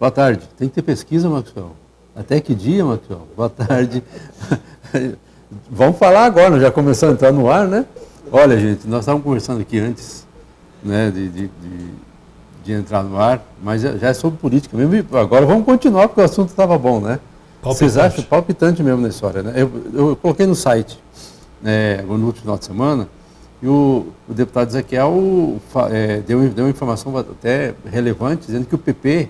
Boa tarde. Tem que ter pesquisa, Maxwell? Até que dia, Maxwell? Boa tarde. Vamos falar agora, já começou a entrar no ar, né? Olha, gente, nós estávamos conversando aqui antes, né, de entrar no ar, mas já é sobre política mesmo. Agora vamos continuar, porque o assunto estava bom, né? Palpitante. Vocês acham palpitante mesmo na história, né? Eu coloquei no site, no último final de semana, e o deputado Ezequiel deu uma informação até relevante, dizendo que o PP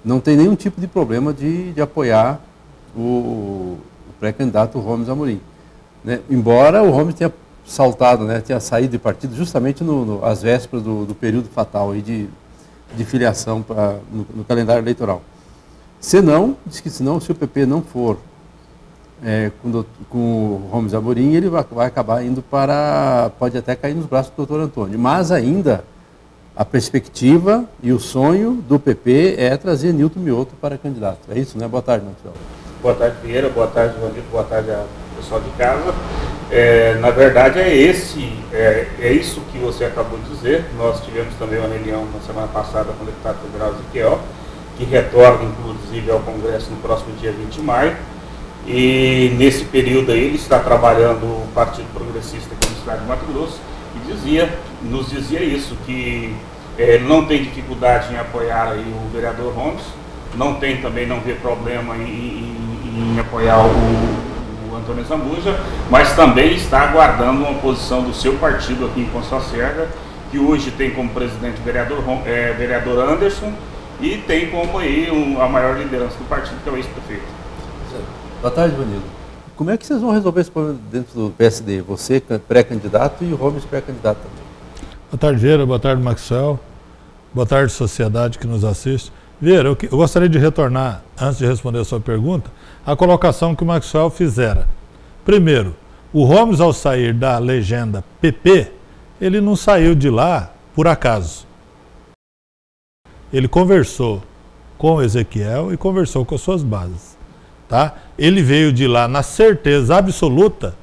não tem nenhum tipo de problema de apoiar o pré-candidato Rhomes Amorim, né? Embora o Rhomes tenha saltado, né, tenha saído de partido justamente às vésperas do período fatal aí de filiação no calendário eleitoral. Diz que se o PP não for com o Rhomes Amorim, ele vai acabar indo pode até cair nos braços do doutor Antônio, mas ainda a perspectiva e o sonho do PP é trazer Nilton Mioto para candidato. É isso, né? Boa tarde, Marcelo. Boa tarde, Vieira. Boa tarde, Vanildo. Boa tarde ao pessoal de casa. Na verdade, é isso que você acabou de dizer. Nós tivemos também uma reunião na semana passada com o deputado federal Ezequiel, que retorna, inclusive, ao Congresso no próximo dia 20 de maio. E nesse período aí, ele está trabalhando o Partido Progressista aqui na cidade de Mato Grosso e nos dizia isso, que ele não tem dificuldade em apoiar aí o vereador Rhomes, não vê problema em apoiar o Antônio Zambuja, mas também está aguardando uma posição do seu partido aqui em Constituição Lacerda, que hoje tem como presidente o vereador Anderson e tem como aí a maior liderança do partido, que é o ex-prefeito. Boa tarde, Vanildo. Como é que vocês vão resolver esse problema dentro do PSD? Você pré-candidato e o Rhomes pré-candidato também. Boa tarde, Vieira. Boa tarde, Maxwell. Boa tarde, sociedade que nos assiste. Vieira, eu gostaria de retornar, antes de responder a sua pergunta, a colocação que o Maxwell fizera. Primeiro, o Rhomes, ao sair da legenda PP, ele não saiu de lá por acaso. Ele conversou com o Ezequiel e conversou com as suas bases. Tá? Ele veio de lá na certeza absoluta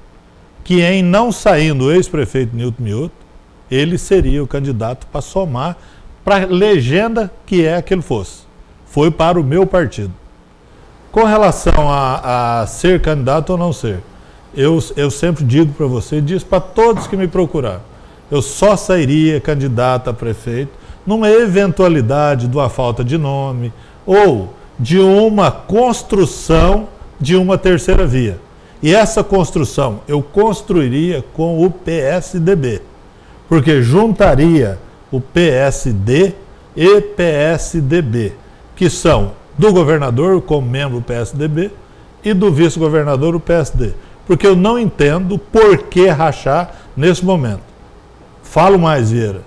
que, em não saindo o ex-prefeito Nilton Mioto, ele seria o candidato para somar para a legenda que é que ele fosse. Foi para o meu partido. Com relação a ser candidato ou não ser, eu sempre digo para você, disso para todos que me procuraram, eu só sairia candidato a prefeito numa eventualidade de uma falta de nome ou de uma construção de uma terceira via. E essa construção eu construiria com o PSDB, porque juntaria o PSD e PSDB, que são do governador como membro do PSDB e do vice-governador o PSD. Porque eu não entendo por que rachar nesse momento. Falo mais, Vieira.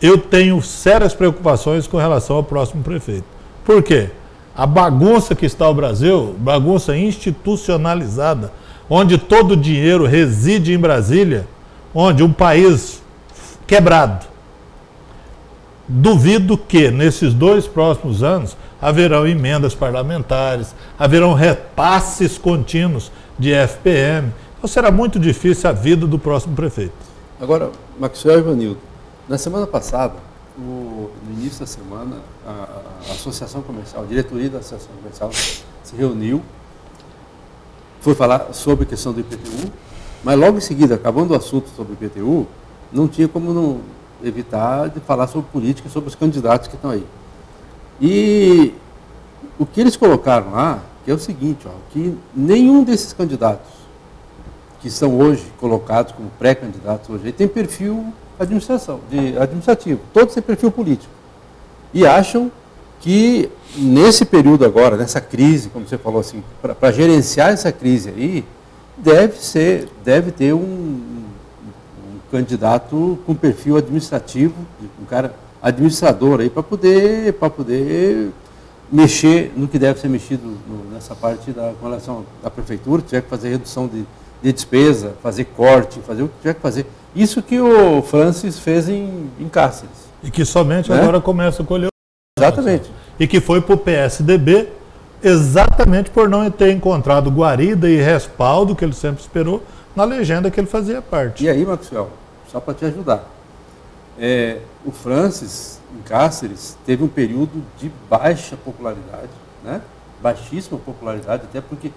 Eu tenho sérias preocupações com relação ao próximo prefeito. Por quê? A bagunça que está o Brasil, bagunça institucionalizada, onde todo o dinheiro reside em Brasília, onde um país quebrado. Duvido que nesses 2 próximos anos haverão emendas parlamentares, haverão repasses contínuos de FPM. Então será muito difícil a vida do próximo prefeito. Agora, Maxwell e Vanildo, na semana passada, no início da semana, a Associação Comercial, a diretoria da Associação Comercial se reuniu, foi falar sobre a questão do IPTU, mas logo em seguida, acabando o assunto sobre o IPTU, não tinha como não evitar de falar sobre política, sobre os candidatos que estão aí. E o que eles colocaram lá, que é o seguinte, que nenhum desses candidatos que são hoje colocados como pré-candidatos hoje tem perfil administrativo, todos têm perfil político. E acham que nesse período agora, nessa crise, como você falou assim, para gerenciar essa crise aí, deve ter um candidato com perfil administrativo, um cara administrador aí, para poder mexer no que deve ser mexido nessa parte com relação à prefeitura, tiver que fazer redução de despesa, fazer corte, fazer o que tiver que fazer. Isso que o Francis fez em Cáceres. E que somente agora começa a colher. Exatamente. E que foi para o PSDB exatamente por não ter encontrado guarida e respaldo, que ele sempre esperou, na legenda que ele fazia parte. E aí, Maxwell, só para te ajudar, o Francis, em Cáceres teve um período de baixa popularidade, né? Baixíssima popularidade, até porque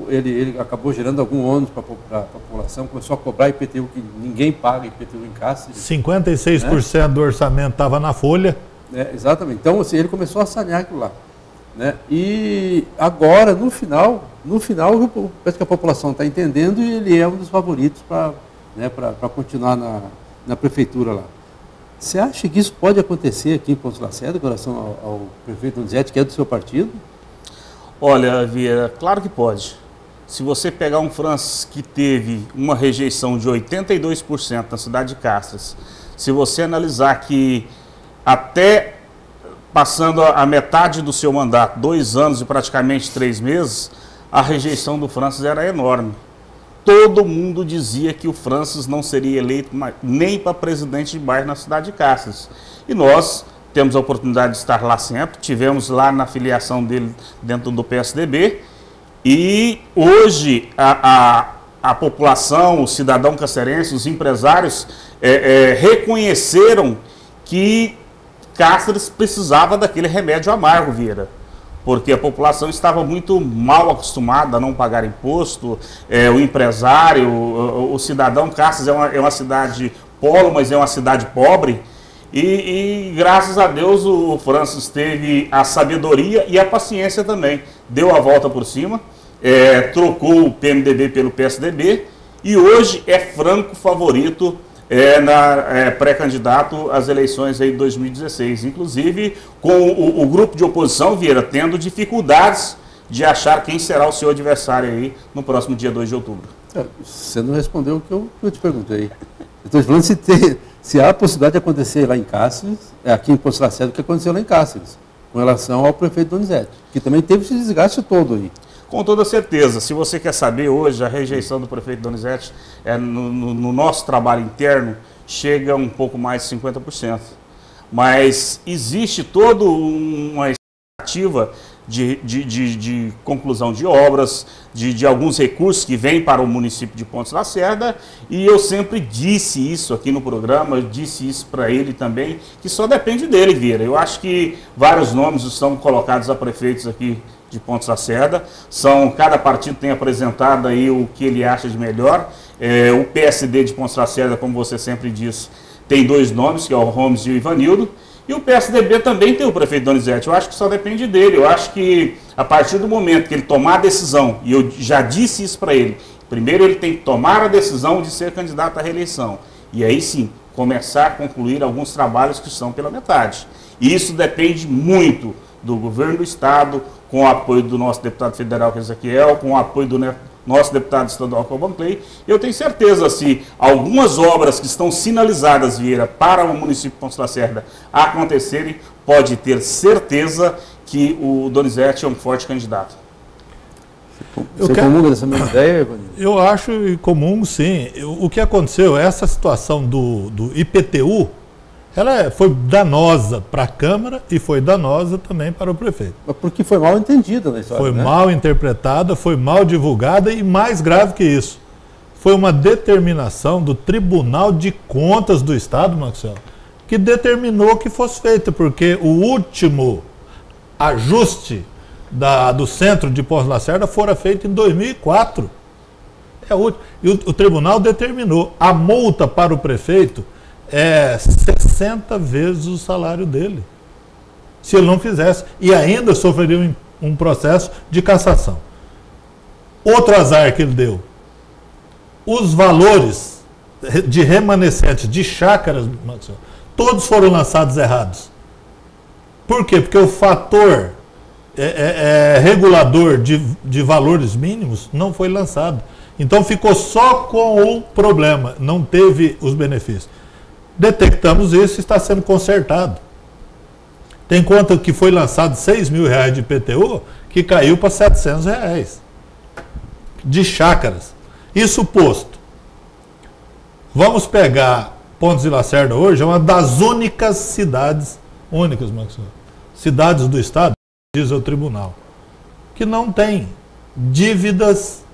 ele acabou gerando algum ônus para a população, começou a cobrar IPTU, que ninguém paga IPTU em Cáceres. 56%, né, do orçamento estava na folha. Exatamente. Então, assim, ele começou a sanear aquilo lá, né? E agora, no final, parece que a população está entendendo e ele é um dos favoritos para, né, para continuar na prefeitura lá. Você acha que isso pode acontecer aqui em Pontes Lacerda, com relação ao prefeito Donizete, que é do seu partido? Olha, Vieira, claro que pode. Se você pegar um Francis que teve uma rejeição de 82% na cidade de Cáceres, se você analisar que até passando a metade do seu mandato, 2 anos e praticamente 3 meses, a rejeição do Francis era enorme. Todo mundo dizia que o Francis não seria eleito nem para presidente de bairro na cidade de Cáceres. E nós temos a oportunidade de estar lá sempre, tivemos lá na filiação dele dentro do PSDB, e hoje a população, o cidadão cacerense, os empresários reconheceram que Cáceres precisava daquele remédio amargo, Vieira, porque a população estava muito mal acostumada a não pagar imposto, o empresário, o cidadão. Cáceres é uma cidade polo, mas é uma cidade pobre, e graças a Deus o Francis teve a sabedoria e a paciência também, deu a volta por cima, trocou o PMDB pelo PSDB, e hoje é franco favorito pré-candidato às eleições aí de 2016, inclusive com o grupo de oposição, Vieira, tendo dificuldades de achar quem será o seu adversário aí no próximo dia 2 de outubro. Você não respondeu o que eu te perguntei. Eu estou falando se há a possibilidade de acontecer lá em Cáceres, aqui em Pontes Lacerda, o que aconteceu lá em Cáceres, com relação ao prefeito Donizete, que também teve esse desgaste todo aí. Com toda certeza. Se você quer saber hoje, a rejeição do prefeito Donizete no nosso trabalho interno chega a um pouco mais de 50%. Mas existe toda uma expectativa de conclusão de obras, de alguns recursos que vêm para o município de Pontes Lacerda, e eu sempre disse isso aqui no programa, eu disse isso para ele também, que só depende dele, Vieira. Eu acho que vários nomes estão colocados a prefeitos aqui de Pontes Lacerda, cada partido tem apresentado aí o que ele acha de melhor. O PSD de Pontes Lacerda, como você sempre diz, tem 2 nomes, que é o Holmes e o Ivanildo, e o PSDB também tem o prefeito Donizete. Eu acho que só depende dele. Eu acho que a partir do momento que ele tomar a decisão, e eu já disse isso para ele, primeiro ele tem que tomar a decisão de ser candidato à reeleição, e aí sim, começar a concluir alguns trabalhos que estão pela metade. E isso depende muito do governo do estado, com o apoio do nosso deputado federal, que é Ezequiel, com o apoio do nosso deputado estadual, que é o Banclay. Eu tenho certeza, se algumas obras que estão sinalizadas, Vieira, para o município de Pontes Lacerda acontecerem, pode ter certeza que o Donizete é um forte candidato. Você comunga dessa mesma ideia, Ivanildo? Eu acho comum, sim. O que aconteceu, essa situação do IPTU, ela foi danosa para a Câmara e foi danosa também para o prefeito. Porque foi mal entendida na história, foi, né? Mal interpretada, foi mal divulgada, e mais grave que isso, foi uma determinação do Tribunal de Contas do Estado, Maxwell, que determinou que fosse feita, porque o último ajuste do centro de Pontes Lacerda fora feito em 2004. E o tribunal determinou a multa para o prefeito 60 vezes o salário dele, se ele não fizesse, e ainda sofreria um processo de cassação. Outro azar que ele deu: os valores de remanescentes de chácaras, todos foram lançados errados. Por quê? Porque o fator regulador de valores mínimos não foi lançado. Então ficou só com o problema, não teve os benefícios. Detectamos isso e está sendo consertado. Tem conta que foi lançado R$6.000 de IPTU, que caiu para R$700 de chácaras. Isso posto, vamos pegar Pontes de Lacerda hoje, é uma das únicas cidades, cidades do estado, diz o tribunal, que não tem dívidas,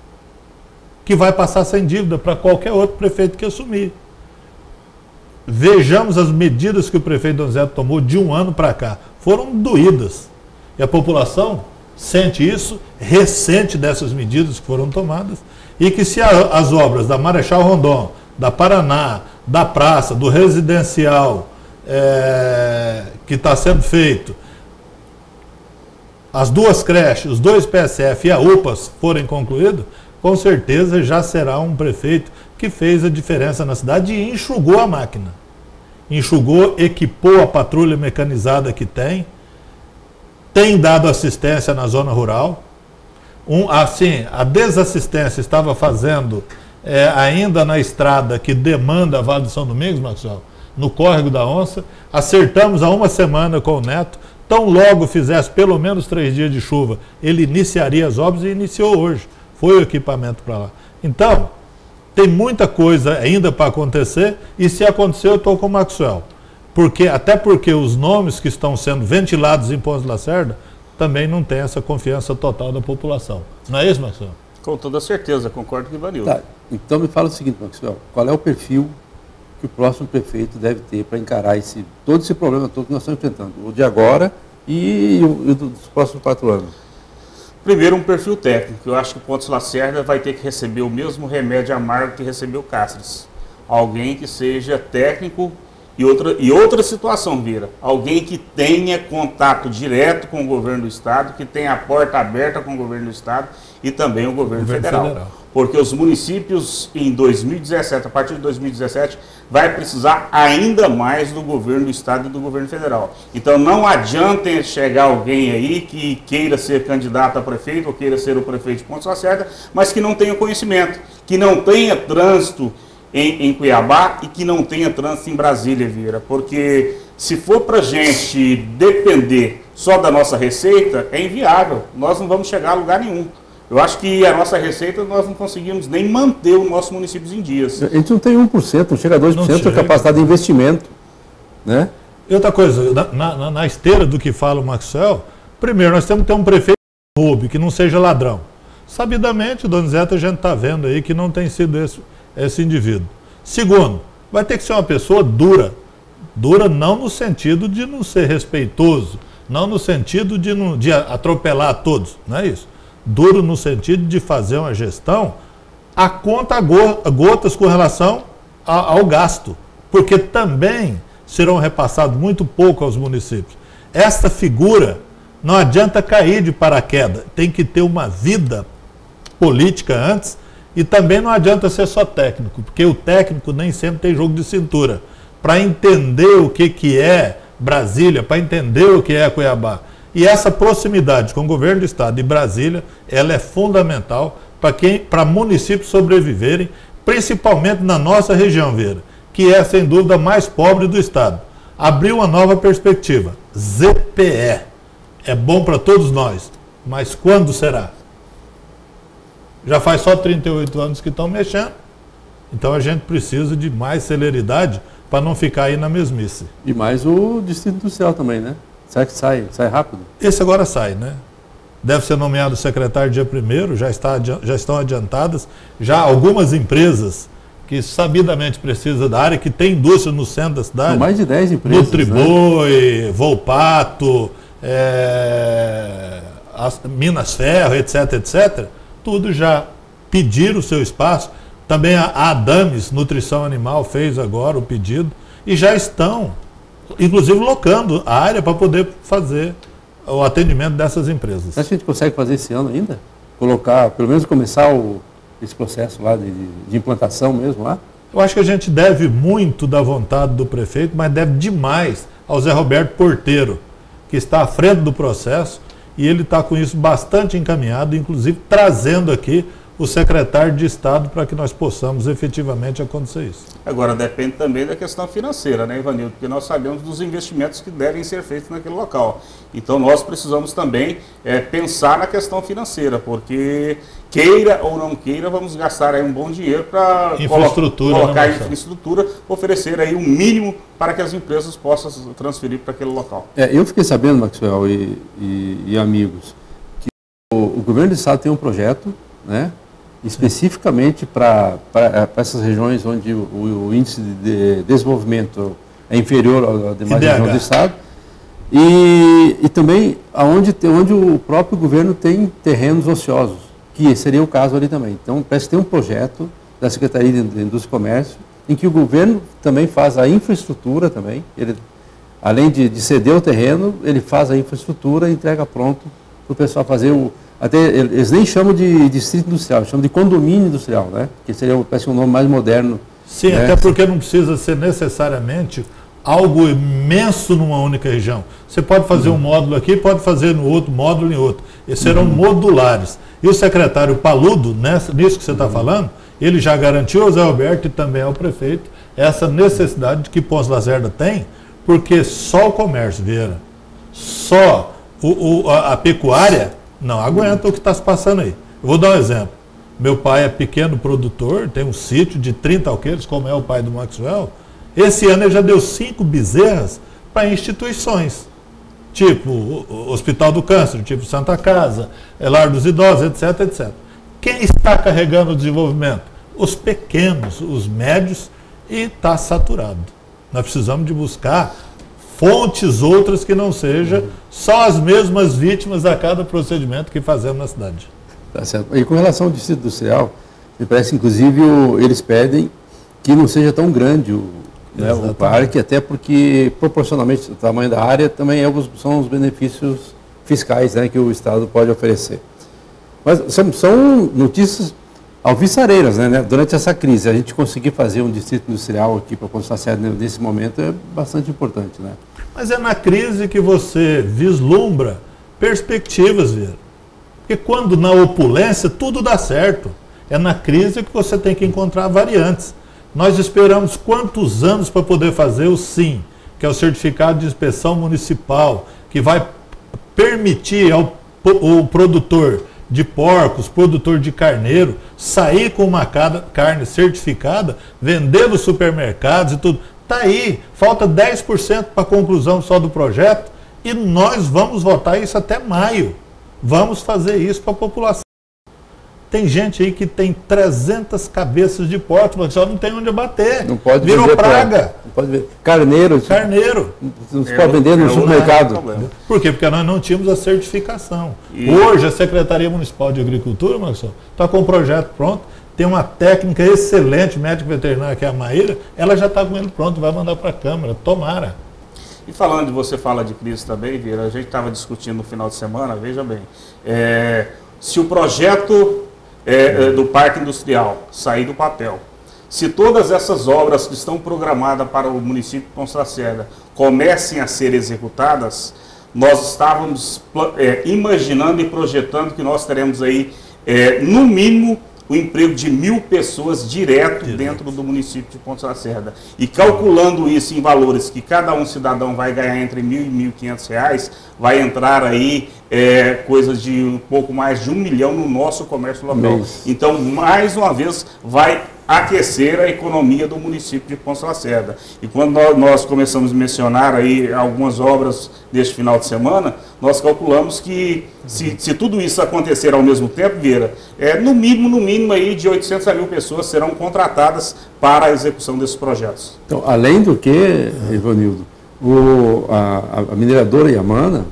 que vai passar sem dívida para qualquer outro prefeito que assumir. vejamos as medidas que o prefeito Donizete tomou de um ano para cá. Foram doídas. E a população sente isso, ressente dessas medidas que foram tomadas, e que se as obras da Marechal Rondon, da Paraná, da praça, do residencial que está sendo feito, as 2 creches, os 2 PSF e a UPAs forem concluídos, com certeza já será um prefeito que fez a diferença na cidade e enxugou a máquina. Enxugou, equipou a patrulha mecanizada que tem dado assistência na zona rural. Assim, a desassistência estava fazendo ainda na estrada que demanda a Vale do São Domingos, Maxwell, no Córrego da Onça. Acertamos há uma semana com o Neto. Tão logo fizesse pelo menos 3 dias de chuva, ele iniciaria as obras e iniciou hoje. Foi o equipamento para lá. Então, tem muita coisa ainda para acontecer, e se acontecer eu estou com o Maxwell. Até porque os nomes que estão sendo ventilados em Pontes de Lacerda também não têm essa confiança total da população. Não é isso, Maxwell? Com toda certeza, concordo com o Ivanildo. Tá, então me fala o seguinte, Maxwell, qual é o perfil que o próximo prefeito deve ter para encarar todo esse problema todo que nós estamos enfrentando, o de agora e o dos próximos 4 anos? Primeiro, um perfil técnico. Eu acho que o Pontes de Lacerda vai ter que receber o mesmo remédio amargo que recebeu Cáceres. Alguém que seja técnico e outra situação, Vira. Alguém que tenha contato direto com o governo do Estado, que tenha a porta aberta com o governo do Estado e também o governo federal. Porque os municípios em 2017, a partir de 2017, vai precisar ainda mais do governo do Estado e do governo federal. Então não adianta chegar alguém aí que queira ser candidato a prefeito ou queira ser o prefeito de Pontes de Lacerda, mas que não tenha conhecimento, que não tenha trânsito em Cuiabá e que não tenha trânsito em Brasília, Vira. Porque se for para a gente depender só da nossa receita, é inviável. Nós não vamos chegar a lugar nenhum. Eu acho que a nossa receita nós não conseguimos nem manter o nosso município em dias. A gente não tem 1%, não chega a 2% da capacidade de investimento, né? E outra coisa, na esteira do que fala o Maxwell, primeiro nós temos que ter um prefeito que roube, que não seja ladrão. Sabidamente, o Donizete, a gente está vendo aí que não tem sido esse indivíduo. Segundo, vai ter que ser uma pessoa dura. Dura não no sentido de não ser respeitoso, não no sentido de atropelar a todos, não é isso. Duro no sentido de fazer uma gestão a conta gotas com relação ao gasto, porque também serão repassados muito pouco aos municípios. Esta figura não adianta cair de paraquedas, tem que ter uma vida política antes, e também não adianta ser só técnico, porque o técnico nem sempre tem jogo de cintura. Para entender o que é Brasília, para entender o que é Cuiabá. E essa proximidade com o governo do Estado e Brasília, ela é fundamental para municípios sobreviverem, principalmente na nossa região, Vera, que é, sem dúvida, a mais pobre do Estado. Abriu uma nova perspectiva, ZPE. É bom para todos nós, mas quando será? Já faz só 38 anos que estão mexendo, então a gente precisa de mais celeridade para não ficar aí na mesmice. E mais o Distrito Industrial também, né? Será que sai rápido? Esse agora sai, né? Deve ser nomeado secretário dia 1º, já estão adiantadas. Já algumas empresas que sabidamente precisam da área, que tem indústria no centro da cidade. São mais de 10 empresas. Nutriboi, né? Volpato, Minas Ferro, etc, etc. Tudo já pediram o seu espaço. Também a Adames Nutrição Animal fez agora o pedido. E já estão, inclusive, locando a área para poder fazer o atendimento dessas empresas. Acho que a gente consegue fazer esse ano ainda? Colocar, pelo menos começar esse processo lá de implantação mesmo lá? Eu acho que a gente deve muito da vontade do prefeito, mas deve demais ao Zé Roberto Porteiro, que está à frente do processo, e ele está com isso bastante encaminhado, inclusive trazendo aqui o secretário de Estado para que nós possamos efetivamente acontecer isso. Agora, depende também da questão financeira, né, Ivanildo? Porque nós sabemos dos investimentos que devem ser feitos naquele local. Então, nós precisamos também pensar na questão financeira, porque queira ou não queira, vamos gastar aí um bom dinheiro para colocar infraestrutura, oferecer aí um mínimo para que as empresas possam transferir para aquele local. Eu fiquei sabendo, Maxwell e amigos, que o governo do Estado tem um projeto, né, especificamente para essas regiões onde o índice de desenvolvimento é inferior ao demais regiões do Estado, e também onde o próprio governo tem terrenos ociosos, que seria o caso ali também. Então, parece que tem um projeto da Secretaria de Indústria e Comércio, em que o governo também faz a infraestrutura também, ele, além de ceder o terreno, ele faz a infraestrutura e entrega pronto para o pessoal fazer até eles nem chamam de distrito industrial, chamam de condomínio industrial, né? Que seria, parece um nome mais moderno. Sim, né? Até porque não precisa ser necessariamente algo imenso numa única região. Você pode fazer um módulo aqui, pode fazer no outro módulo em outro. Esses serão modulares. E o secretário Paludo, nisso que você está falando, ele já garantiu ao Zé Alberto e também ao prefeito essa necessidade que Ponce Lacerda tem, porque só o comércio, Vieira, só a pecuária não aguenta o que está se passando aí. Eu vou dar um exemplo. Meu pai é pequeno produtor, tem um sítio de 30 alqueires, como é o pai do Maxwell. Esse ano ele já deu 5 bezerras para instituições, tipo o Hospital do Câncer, tipo Santa Casa, Lar dos Idosos, etc, etc. Quem está carregando o desenvolvimento? Os pequenos, os médios, e está saturado. Nós precisamos de buscar fontes outras que não sejam só as mesmas vítimas a cada procedimento que fazemos na cidade. Tá certo. E com relação ao distrito industrial, me parece, inclusive, eles pedem que não seja tão grande o parque, até porque, proporcionalmente, o tamanho da área também são os benefícios fiscais, né, que o Estado pode oferecer. Mas são notícias alvissareiras, né? Durante essa crise, a gente conseguir fazer um distrito industrial aqui para Ponce Lacerda nesse momento é bastante importante, né? Mas é na crise que você vislumbra perspectivas, Vieira. Porque quando na opulência tudo dá certo. É na crise que você tem que encontrar variantes. Nós esperamos quantos anos para poder fazer o SIM, que é o Certificado de Inspeção Municipal, que vai permitir ao produtor de porcos, produtor de carneiro, sair com uma carne certificada, vender nos supermercados e tudo. Está aí, falta 10% para a conclusão só do projeto e nós vamos votar isso até maio. Vamos fazer isso para a população. Tem gente aí que tem 300 cabeças de porco, mas só não tem onde abater. Não pode virou praga. Não pode ver. Carneiro. Não se pode vender no supermercado. Por quê? Porque nós não tínhamos a certificação. Hoje a Secretaria Municipal de Agricultura, Marcelo, está com o projeto pronto, tem uma técnica excelente, médico veterinário, que é a Maíra, ela já está com ele pronto, vai mandar para a Câmara, tomara. E falando de você fala de crise também, Vieira, a gente estava discutindo no final de semana, veja bem, se o projeto do Parque Industrial sair do papel, se todas essas obras que estão programadas para o município de Ponce Lacerda comecem a ser executadas, nós estávamos imaginando e projetando que nós teremos aí, no mínimo, o emprego de 1.000 pessoas direto dentro do município de Ponce Lacerda. E calculando isso em valores que cada cidadão vai ganhar entre R$1.000 e R$1.500, vai entrar aí coisas de um pouco mais de 1 milhão no nosso comércio local. Então, mais uma vez, vai aquecer a economia do município de Ponce Lacerda. E quando nós começamos a mencionar aí algumas obras deste final de semana, nós calculamos que se tudo isso acontecer ao mesmo tempo, Vieira, no mínimo aí de 800 a 1.000 pessoas serão contratadas para a execução desses projetos. Então, além do que, Ivanildo, a mineradora Yamana,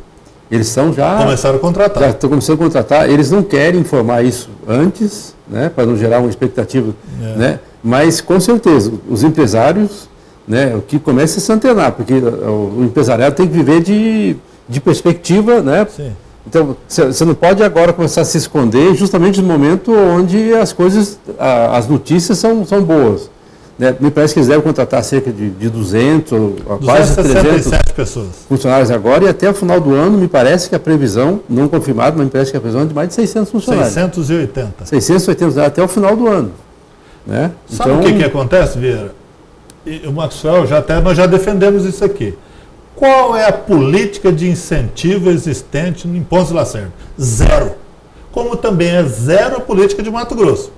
eles começaram a contratar. Já estão começando a contratar. Eles não querem informar isso antes, né, para não gerar uma expectativa, né? Mas com certeza os empresários, né, o que começa a se antenar, porque o empresariado tem que viver de perspectiva, né? Sim. Então você não pode agora começar a se esconder justamente no momento onde as coisas, as notícias são boas. Né? Me parece que eles devem contratar cerca de 200 ou quase 300 pessoas. Funcionários agora, e até o final do ano me parece que a previsão, não confirmada, mas me parece que a previsão é de mais de 600 funcionários. 680. 680 até o final do ano. Né? Sabe o que acontece, Vieira? E o Maxwell, nós já defendemos isso aqui. Qual é a política de incentivo existente em Ponce Lacerda? Zero. Como também é zero a política de Mato Grosso.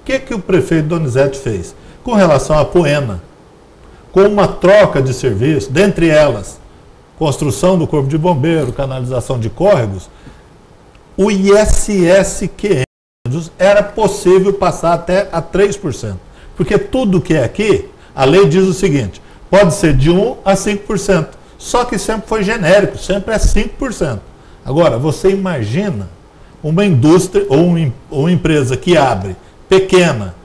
O que o prefeito Donizete fez? Com relação à Poena, com uma troca de serviço, dentre elas, construção do corpo de bombeiro, canalização de córregos, o ISSQN indústria, era possível passar até a 3%. Porque tudo que é aqui, a lei diz o seguinte, pode ser de 1% a 5%. Só que sempre foi genérico, sempre é 5%. Agora, você imagina uma indústria ou uma empresa que abre pequena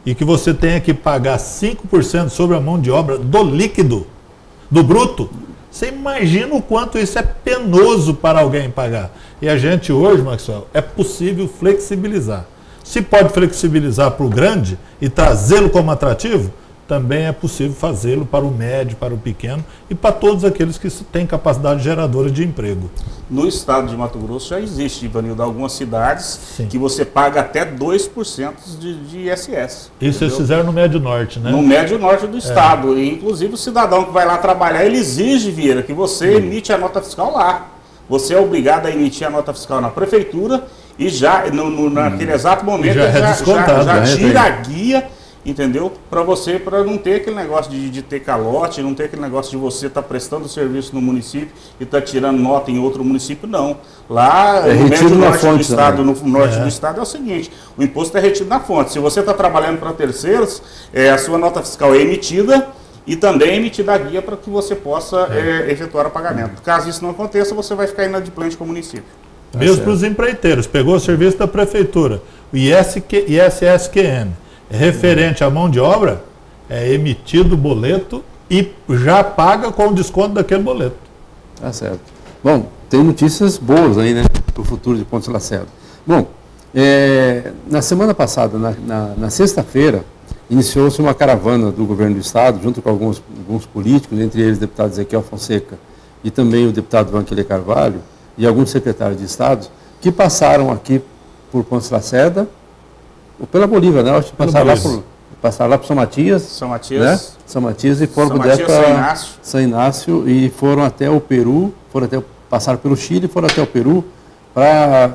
e que você tenha que pagar 5% sobre a mão de obra do líquido, do bruto. Você imagina o quanto isso é penoso para alguém pagar. E a gente hoje, Maxwell, é possível flexibilizar. Se pode flexibilizar para o grande e trazê-lo como atrativo, também é possível fazê-lo para o médio, para o pequeno e para todos aqueles que têm capacidade geradora de emprego. No estado de Mato Grosso já existe, Ivanildo, algumas cidades que você paga até 2% de ISS. Isso eles fizeram no Médio Norte, né? No Médio Norte do estado. E, inclusive, o cidadão que vai lá trabalhar, ele exige, Vieira, que você emite a nota fiscal lá. Você é obrigado a emitir a nota fiscal na prefeitura e já, naquele exato momento, já tira a guia, entendeu? Para não ter aquele negócio de ter calote, não ter aquele negócio de você estar prestando serviço no município e estar tirando nota em outro município, não. Lá no Médio Norte do estado, no norte do estado é o seguinte, o imposto é retido na fonte. Se você está trabalhando para terceiros, a sua nota fiscal é emitida e também é emitida a guia para que você possa efetuar o pagamento. Caso isso não aconteça, você vai ficar inadimplente com o município. Mesmo para os empreiteiros, pegou o serviço da prefeitura, o ISSQN, referente à mão de obra, é emitido o boleto e já paga com o desconto daquele boleto. Tá certo. Bom, tem notícias boas aí, né, para o futuro de Pontes Lacerda. Bom, na semana passada, na sexta-feira, iniciou-se uma caravana do governo do estado, junto com alguns políticos, entre eles o deputado Ezequiel Fonseca e também o deputado Vanquilê Carvalho e alguns secretários de estado, que passaram aqui por Pontes Lacerda, ou pela Bolívia, né? Acho que passaram lá por São Matias. Né? São Matias e foram para São Inácio e foram até o Peru, passaram pelo Chile e foram até o Peru para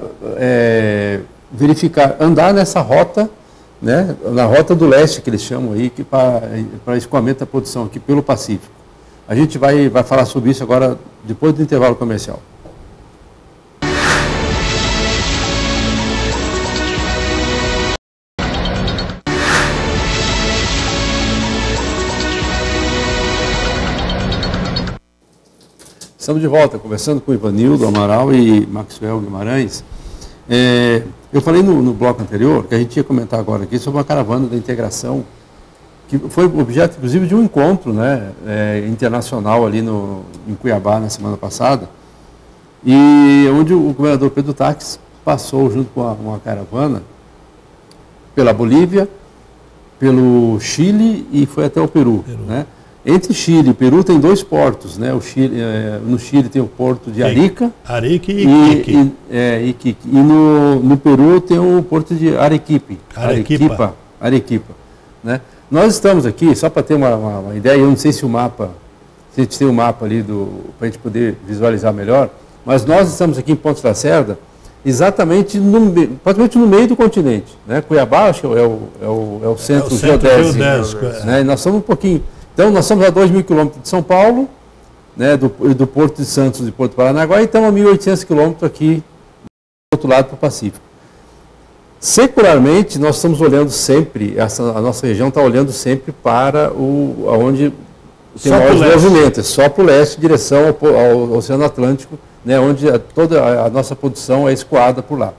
verificar, andar nessa rota, né? Na rota do leste que eles chamam aí, para escoamento da produção aqui pelo Pacífico. A gente vai falar sobre isso agora, depois do intervalo comercial. Estamos de volta, conversando com o Ivanildo Amaral e Maxwell Guimarães. Eu falei no bloco anterior que a gente ia comentar agora aqui sobre uma caravana da integração, que foi objeto, inclusive, de um encontro, né, internacional ali em Cuiabá, na semana passada, e onde o governador Pedro Taques passou junto com uma caravana pela Bolívia, pelo Chile e foi até o Peru. Né? Entre Chile e Peru tem dois portos, né? No Chile tem o porto de Arica. Arica e Iquique. Iquique. E no Peru tem o porto de Arequipa. Arequipa. Né? Nós estamos aqui, só para ter uma ideia, eu não sei se a gente tem um mapa ali para a gente poder visualizar melhor, mas nós estamos aqui em Pontes Lacerda, exatamente praticamente no meio do continente. Né? Cuiabá, acho que é o centro geodésico. Né? E nós somos um pouquinho... Então, nós estamos a 2.000 quilômetros de São Paulo, né, do Porto de Santos e Porto Paranaguá, e estamos a 1.800 quilômetros aqui do outro lado do Pacífico. Secularmente, nós estamos olhando sempre, a nossa região está olhando sempre para onde tem maior desenvolvimento, é só para o leste, em direção ao Oceano Atlântico, né, onde toda a nossa produção é escoada por lá.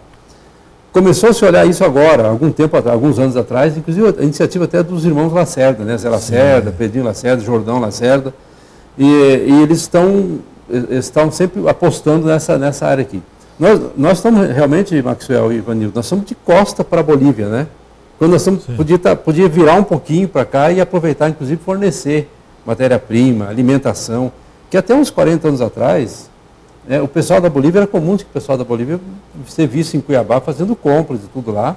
Começou a se olhar isso agora, alguns anos atrás, inclusive a iniciativa até dos irmãos Lacerda, né? Zé Lacerda, Pedrinho Lacerda, Jordão Lacerda, e eles estão sempre apostando nessa área aqui. Nós estamos realmente, Maxwell e Ivanildo, nós estamos de costa para a Bolívia, né? Quando nós estamos, podia virar um pouquinho para cá e aproveitar, inclusive, fornecer matéria-prima, alimentação, que até uns 40 anos atrás... o pessoal da Bolívia, era comum que o pessoal da Bolívia ser visto em Cuiabá fazendo compras e tudo lá,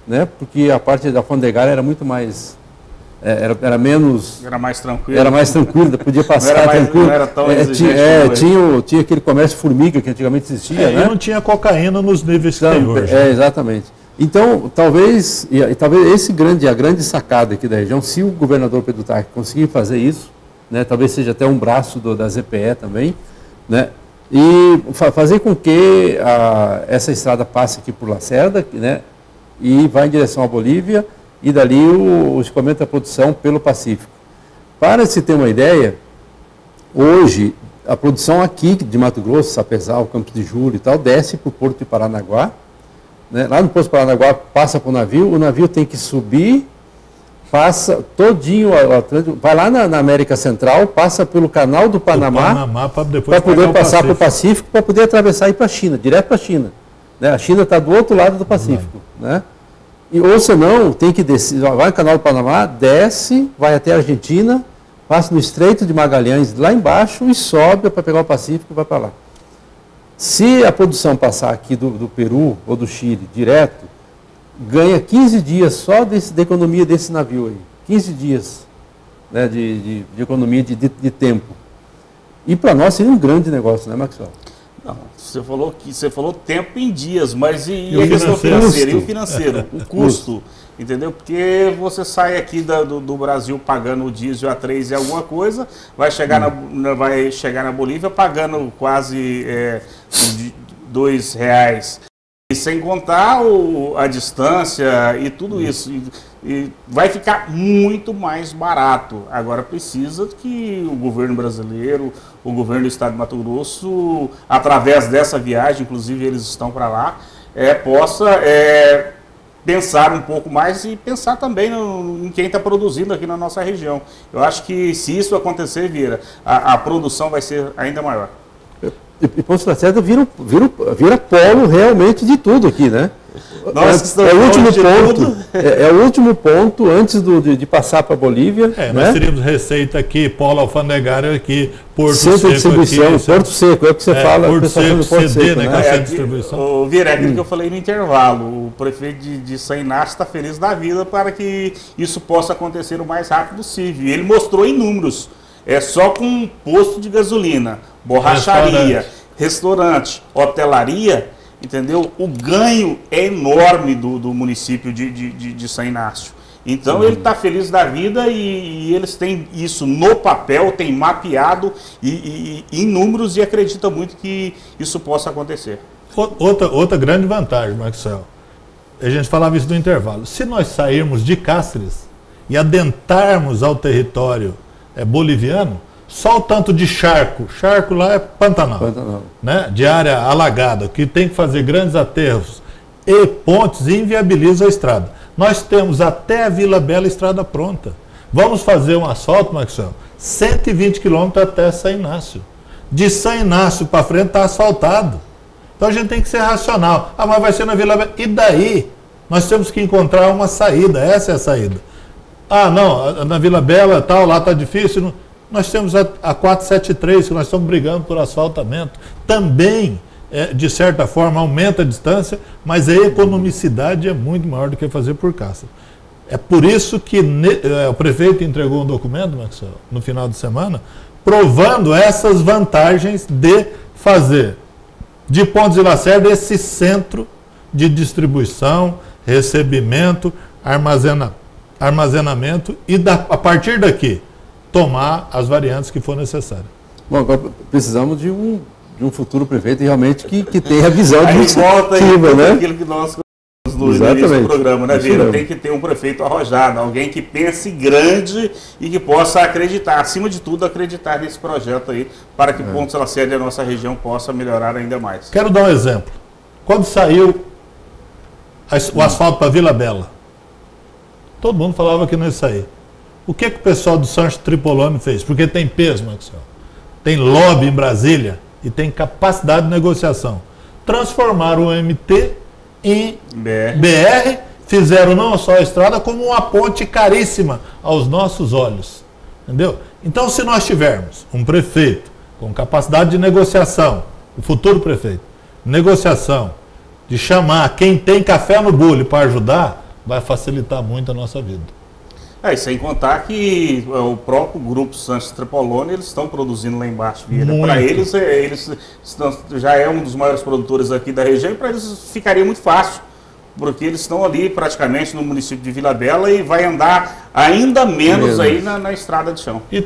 né? Porque a parte da alfandegária era muito mais, era menos... Era mais tranquilo. Era mais tranquilo, podia passar tranquilo. Não era tão exigente. Tinha aquele comércio formiga que antigamente existia, né? E não tinha cocaína nos níveis que tem hoje. Exatamente. Então, talvez a grande sacada aqui da região, se o governador Pedro Taques conseguir fazer isso, né? Talvez seja até um braço da ZPE também, né? E fazer com que essa estrada passe aqui por Lacerda, né, e vai em direção à Bolívia, e dali o escoamento da produção pelo Pacífico. Para se ter uma ideia, hoje a produção aqui de Mato Grosso, Sapezal, Campos de Julho e tal, desce para o Porto de Paranaguá, né? Lá no Porto de Paranaguá passa para o navio tem que subir, passa todinho, vai lá na América Central, passa pelo Canal do Panamá para poder passar para o Pacífico, para poder atravessar e ir para a China, direto para a China. Né? A China está do outro lado do Pacífico. Né? Ou senão, tem que descer, vai no Canal do Panamá, desce, vai até a Argentina, passa no Estreito de Magalhães lá embaixo e sobe para pegar o Pacífico e vai para lá. Se a produção passar aqui do Peru ou do Chile direto, ganha 15 dias só de economia desse navio aí. 15 dias, né, de economia de tempo. E para nós seria um grande negócio, né, Maxwell? Não, você falou tempo em dias, mas e a questão financeira? E o financeiro? O custo? Entendeu? Porque você sai aqui do Brasil pagando o diesel a 3 e alguma coisa, vai chegar na Bolívia pagando quase R$2. E sem contar a distância e tudo isso. E vai ficar muito mais barato. Agora precisa que o governo brasileiro, o governo do estado de Mato Grosso, através dessa viagem, inclusive eles estão para lá, possa pensar um pouco mais e pensar também em quem está produzindo aqui na nossa região. Eu acho que se isso acontecer, Vieira, a produção vai ser ainda maior. E Ponta Lacerda vira polo realmente de tudo aqui, né? É o último ponto antes de passar para a Bolívia. Né? Nós teríamos receita aqui, polo alfandegário aqui, Porto Seco de distribuição, aqui, Porto Seco, é o que você fala. Porto Seco, Porto CD, Seco, né? Centro de distribuição. O Vieira, aquilo que eu falei no intervalo, o prefeito de São Inácio está feliz da vida para que isso possa acontecer o mais rápido possível. E ele mostrou em números, só com posto de gasolina, borracharia, restaurante, hotelaria, entendeu? O ganho é enorme do município de São Inácio. Então ele está feliz da vida e eles têm isso no papel, têm mapeado e em números e acreditam muito que isso possa acontecer. Outra grande vantagem, Maxwell, a gente falava isso no intervalo. Se nós sairmos de Cáceres e adentrarmos ao território boliviano, só o tanto de charco lá é Pantanal. Né? De área alagada, que tem que fazer grandes aterros e pontes e inviabiliza a estrada. Nós temos até a Vila Bela estrada pronta. Vamos fazer um asfalto, Maxwell, 120 quilômetros até São Inácio. De São Inácio para frente está asfaltado. Então a gente tem que ser racional. Ah, mas vai ser na Vila Bela. E daí? Nós temos que encontrar uma saída. Essa é a saída. Ah, não, na Vila Bela tal, lá está difícil. Não. Nós temos a 473, que nós estamos brigando por asfaltamento. Também, de certa forma, aumenta a distância, mas a economicidade é muito maior do que fazer por Cáceres. É por isso que o prefeito entregou um documento, Maxwell, no final de semana, provando essas vantagens de fazer de Ponta Lacerda esse centro de distribuição, recebimento, armazenamento e a partir daqui tomar as variantes que for necessário. Bom, agora precisamos de um futuro prefeito realmente que tenha a visão de perspectiva, né? Aquilo que nós no início do programa, né, Vieira? Tem que ter um prefeito arrojado, alguém que pense grande e que possa acreditar, acima de tudo, acreditar nesse projeto aí, para que Ponta Lacerda e a nossa região possa melhorar ainda mais. Quero dar um exemplo. Quando saiu o asfalto para Vila Bela, todo mundo falava que não ia sair. O que o pessoal do Sancho Tripolone fez? Porque tem peso, Maxwell, tem lobby em Brasília e tem capacidade de negociação. Transformaram o MT em BR, fizeram não só a estrada, como uma ponte caríssima aos nossos olhos. Entendeu? Então, se nós tivermos um prefeito com capacidade de negociação, o futuro prefeito, negociação, de chamar quem tem café no bule para ajudar, vai facilitar muito a nossa vida. E sem contar que o próprio grupo Santos Tripolone, eles estão produzindo lá embaixo. Para eles já é um dos maiores produtores aqui da região e para eles ficaria muito fácil, porque eles estão ali praticamente no município de Vila Bela e vai andar ainda menos aí na estrada de chão. E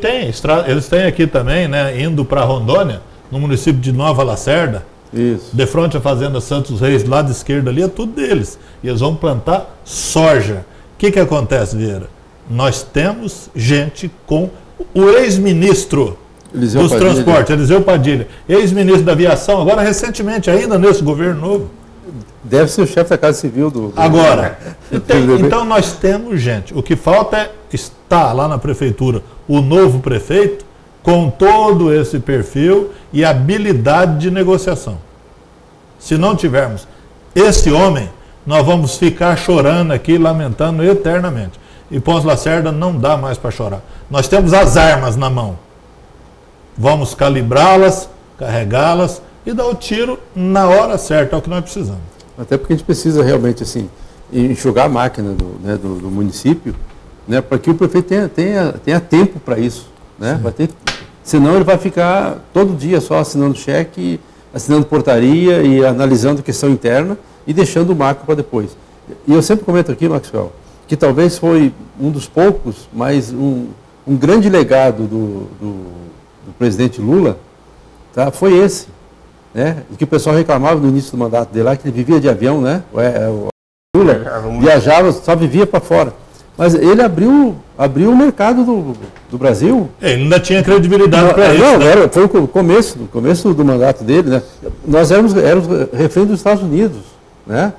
eles têm aqui também, né, indo para Rondônia, no município de Nova Lacerda, Isso. De frente à Fazenda Santos Reis, do lado esquerdo ali, é tudo deles. E eles vão plantar soja. O que acontece, Vieira? Nós temos gente com o ex-ministro dos transportes, Eliseu Padilha, ex-ministro da aviação, agora recentemente, ainda nesse governo novo. Deve ser o chefe da Casa Civil do... Agora, então nós temos gente. O que falta é estar lá na prefeitura o novo prefeito com todo esse perfil e habilidade de negociação. Se não tivermos esse homem, nós vamos ficar chorando aqui, lamentando eternamente. E Pons Lacerda não dá mais para chorar. Nós temos as armas na mão. Vamos calibrá-las, carregá-las e dar o tiro na hora certa, é o que nós precisamos. Até porque a gente precisa realmente assim, enxugar a máquina do município, né, para que o prefeito tenha tempo para isso. Né? Senão ele vai ficar todo dia só assinando cheque, assinando portaria e analisando questão interna e deixando o macro para depois. E eu sempre comento aqui, Maxwell, que talvez foi um dos poucos, mas um grande legado do presidente Lula, tá, foi esse. Né? O que o pessoal reclamava no início do mandato dele lá, que ele vivia de avião, né? O Lula viajava, só vivia para fora. Mas ele abriu o mercado do Brasil. Ele ainda tinha credibilidade para isso. Não, né? Foi o começo do mandato dele. Né? Nós éramos refém dos Estados Unidos. Né?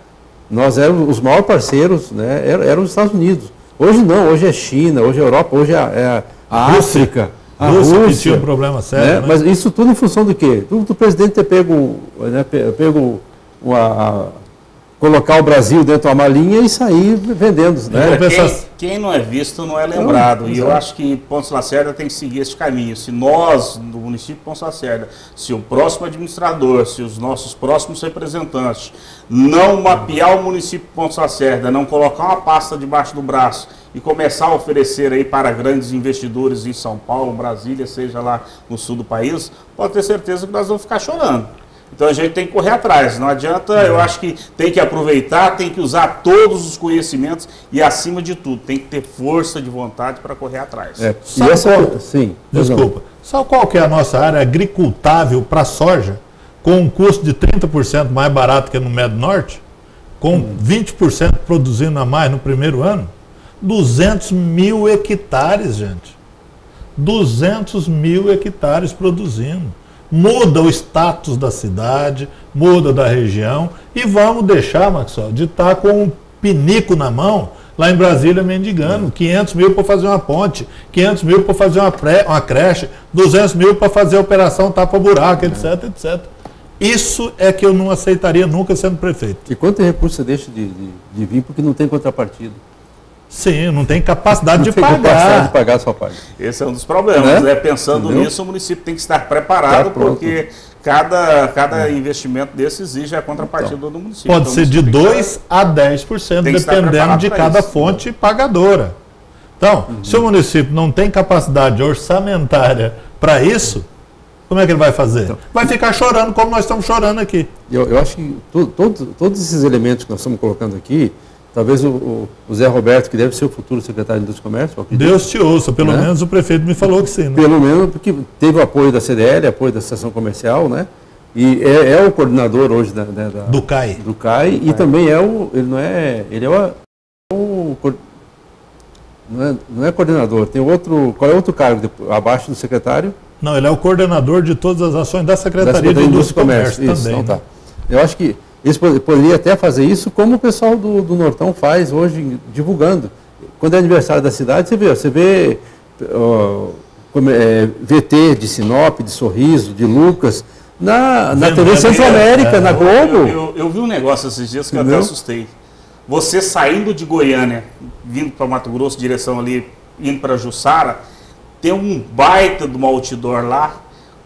Nós éramos os maiores parceiros, né? Eram os Estados Unidos. Hoje não, hoje é China, hoje é Europa, hoje é a África. A Rússia, que tinha um problema sério. Né? Mas isso tudo em função do quê? Do presidente ter colocar o Brasil dentro de uma malinha e sair vendendo. Né? Quem não é visto não é lembrado. E eu acho que Pons Lacerda tem que seguir esse caminho. Se nós, do município de Pons Lacerda, se o próximo administrador, se os nossos próximos representantes não mapear o município de Pons Lacerda, não colocar uma pasta debaixo do braço e começar a oferecer aí para grandes investidores em São Paulo, Brasília, seja lá no sul do país, pode ter certeza que nós vamos ficar chorando. Então a gente tem que correr atrás, não adianta, eu acho que tem que aproveitar, tem que usar todos os conhecimentos e, acima de tudo, tem que ter força de vontade para correr atrás. Sim. Desculpa. Sabe qual que é a nossa área agricultável para soja, com um custo de 30% mais barato que no Médio Norte, com 20% produzindo a mais no primeiro ano? 200 mil hectares, gente. 200 mil hectares produzindo. Muda o status da cidade, muda da região e vamos deixar, Maxwell, de estar com um pinico na mão lá em Brasília mendigando, 500 mil para fazer uma ponte, 500 mil para fazer uma creche, 200 mil para fazer a operação tapa-buraco, etc, etc. Isso é que eu não aceitaria nunca sendo prefeito. E quanto recurso você deixa de vir porque não tem contrapartida? Sim, não tem capacidade de pagar a sua parte. Esse é um dos problemas, né? Pensando nisso, o município tem que estar preparado, porque cada investimento desse exige a contrapartida do município. Pode ser de 2% a 10%, dependendo de cada fonte pagadora. Então, se o município não tem capacidade orçamentária para isso, como é que ele vai fazer? Então, vai ficar chorando como nós estamos chorando aqui. Eu acho que todos esses elementos que nós estamos colocando aqui, talvez o Zé Roberto, que deve ser o futuro secretário de Indústria e Comércio. Deus te ouça, pelo menos o prefeito me falou que sim. Né? Pelo menos, porque teve o apoio da CDL, apoio da Associação Comercial, né? E é o coordenador hoje do CAI. Do CAI, e também não é coordenador, tem outro, qual é outro cargo abaixo do secretário? Não, ele é o coordenador de todas as ações da Secretaria de Indústria e Comércio também. Então, tá. Eu acho que eles poderiam até fazer isso como o pessoal do Nortão faz hoje, divulgando. Quando é aniversário da cidade, você vê VT de Sinop, de Sorriso, de Lucas, na TV Centro-América, na Globo. Eu vi um negócio esses dias que eu até assustei. Você saindo de Goiânia, vindo para Mato Grosso, direção ali, indo para Jussara, tem um baita de um outdoor lá,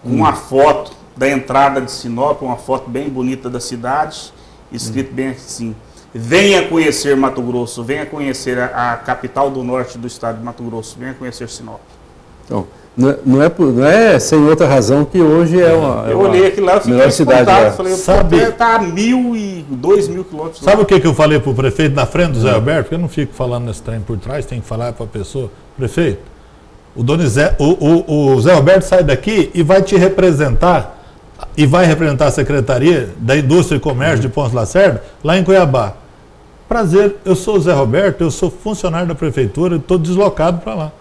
com uma foto da entrada de Sinop, uma foto bem bonita da cidade, escrito bem assim: venha conhecer Mato Grosso, venha conhecer a capital do norte do estado de Mato Grosso, venha conhecer Sinop. Então, não é sem outra razão que hoje é uma eu olhei aquilo lá, eu fiquei espantado, falei, está a 1.000 e 2.000 quilômetros. Sabe o que eu falei para o prefeito na frente do Zé Alberto? Porque eu não fico falando nesse trem por trás, tem que falar para a pessoa. Prefeito, o Zé Alberto sai daqui e vai te representar e vai representar a Secretaria da Indústria e Comércio de Pontes Lacerda, lá em Cuiabá. Prazer, eu sou o Zé Roberto, eu sou funcionário da Prefeitura, estou deslocado para lá.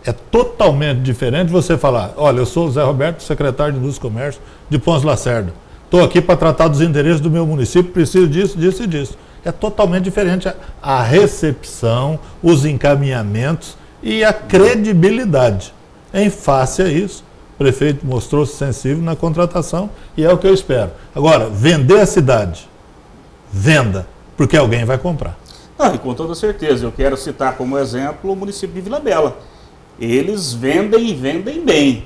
É totalmente diferente você falar, olha, eu sou o Zé Roberto, secretário de Indústria e Comércio de Pontes Lacerda. Estou aqui para tratar dos interesses do meu município, preciso disso, disso e disso. É totalmente diferente a recepção, os encaminhamentos e a credibilidade. Em face a isso, o prefeito mostrou-se sensível na contratação e é o que eu espero. Agora, vender a cidade, venda, porque alguém vai comprar. E com toda certeza, eu quero citar como exemplo o município de Vila Bela. Eles vendem e vendem bem.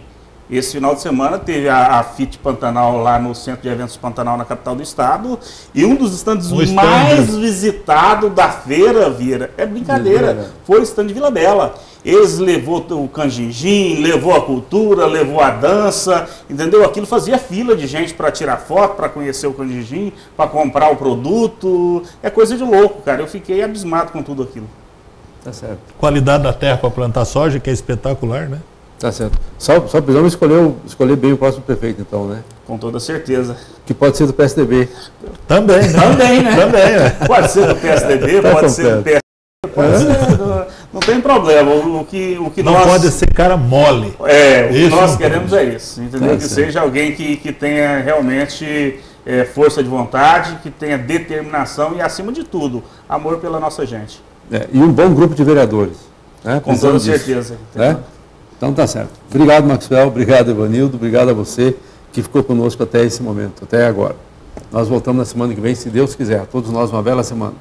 Esse final de semana teve a FIT Pantanal lá no Centro de Eventos Pantanal, na capital do estado, e um dos estandes mais visitados da feira, Vira, é brincadeira, foi o stand de Vila Bela. Eles levou o canjinjim, levou a cultura, levou a dança, entendeu? Aquilo fazia fila de gente para tirar foto, para conhecer o canjinjim, para comprar o produto. É coisa de louco, cara. Eu fiquei abismado com tudo aquilo. Tá certo. Qualidade da terra para plantar soja, que é espetacular, né? Tá certo. Só precisamos escolher bem o próximo prefeito, então, né? Com toda certeza. Que pode ser do PSDB. Também, né? Também, né? Também, é. Pode ser do PSDB, pode ser do PSDB. Pode ser, não tem problema. O que não nós... pode ser cara mole. O que nós queremos é isso, entendeu? Que seja alguém que tenha realmente força de vontade, que tenha determinação e, acima de tudo, amor pela nossa gente. E um bom grupo de vereadores. Né? Com toda certeza. Então tá certo. Obrigado, Maxwell. Obrigado, Evanildo. Obrigado a você que ficou conosco até esse momento, até agora. Nós voltamos na semana que vem, se Deus quiser. A todos nós uma bela semana.